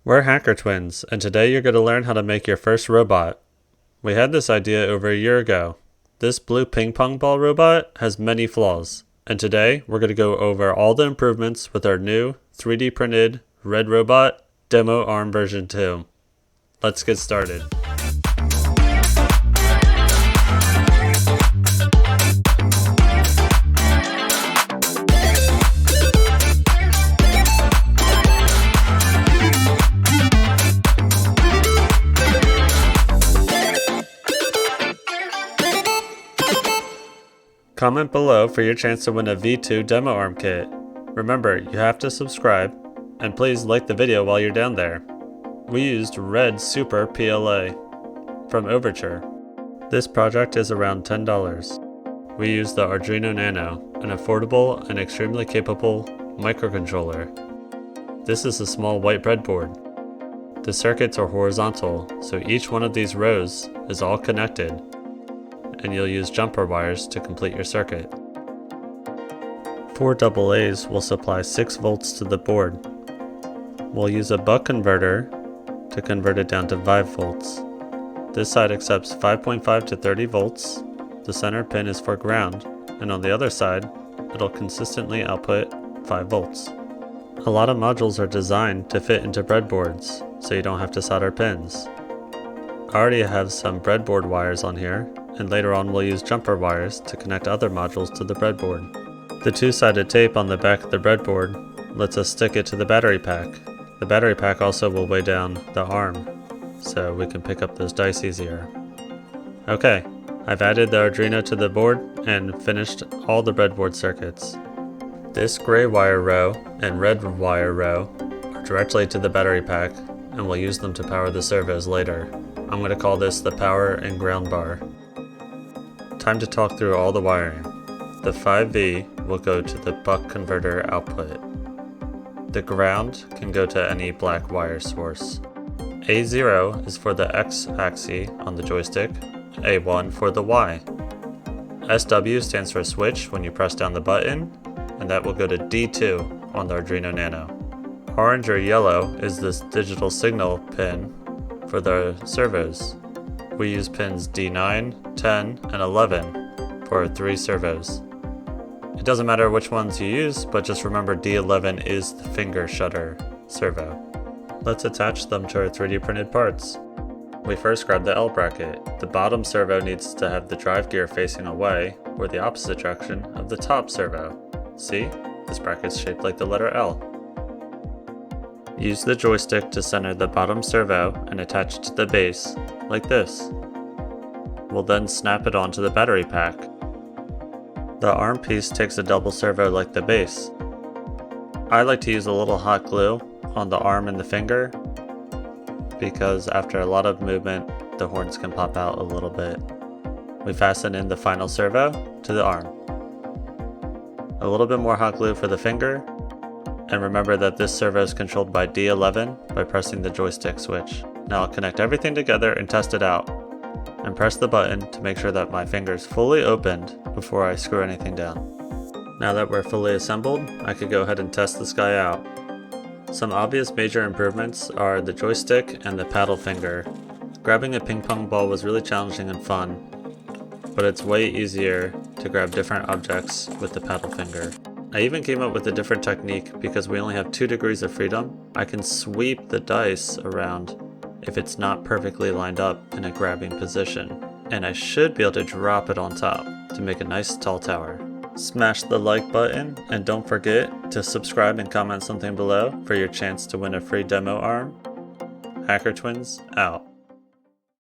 We're Hacker Twins, and today you're going to learn how to make your first robot. We had this idea over a year ago. This blue ping pong ball robot has many flaws, and today we're going to go over all the improvements with our new 3D printed red robot demo ARM version 2. Let's get started. Comment below for your chance to win a V2 demo ARM kit. Remember, you have to subscribe, and please like the video while you're down there. We used Red Super PLA from Overture. This project is around $10. We used the Arduino Nano, an affordable and extremely capable microcontroller. This is a small white breadboard. The circuits are horizontal, so each one of these rows is all connected, and you'll use jumper wires to complete your circuit. 4 AA's will supply 6 volts to the board. We'll use a buck converter to convert it down to 5 volts. This side accepts 5.5 to 30 volts. The center pin is for ground, and on the other side, it'll consistently output 5 volts. A lot of modules are designed to fit into breadboards, so you don't have to solder pins. I already have some breadboard wires on here, and later on we'll use jumper wires to connect other modules to the breadboard. The two-sided tape on the back of the breadboard lets us stick it to the battery pack. The battery pack also will weigh down the ARM, so we can pick up those dice easier. Okay, I've added the Arduino to the board and finished all the breadboard circuits. This gray wire row and red wire row are directly to the battery pack, and we'll use them to power the servos later. I'm going to call this the power and ground bar. Time to talk through all the wiring. The 5V will go to the buck converter output. The ground can go to any black wire source. A0 is for the X axis on the joystick, A1 for the Y. SW stands for switch when you press down the button, and that will go to D2 on the Arduino Nano. Orange or yellow is this digital signal pin for the servos. We use pins D9, 10, and 11 for 3 servos. It doesn't matter which ones you use, but just remember D11 is the finger shutter servo. Let's attach them to our 3D printed parts. We first grab the L bracket. The bottom servo needs to have the drive gear facing away, or the opposite direction of the top servo. See? This bracket's shaped like the letter L. Use the joystick to center the bottom servo and attach it to the base, like this. We'll then snap it onto the battery pack. The ARM piece takes a double servo like the base. I like to use a little hot glue on the arm and the finger, because after a lot of movement, the horns can pop out a little bit. We fasten in the final servo to the arm. A little bit more hot glue for the finger, and remember that this servo is controlled by D11 by pressing the joystick switch. Now I'll connect everything together and test it out, and press the button to make sure that my finger's fully opened before I screw anything down. Now that we're fully assembled, I could go ahead and test this guy out. Some obvious major improvements are the joystick and the paddle finger. Grabbing a ping pong ball was really challenging and fun, but it's way easier to grab different objects with the paddle finger. I even came up with a different technique because we only have 2 degrees of freedom. I can sweep the dice around if it's not perfectly lined up in a grabbing position, and I should be able to drop it on top to make a nice tall tower. Smash the like button, and don't forget to subscribe and comment something below for your chance to win a free demo ARM. Hacker Twins out.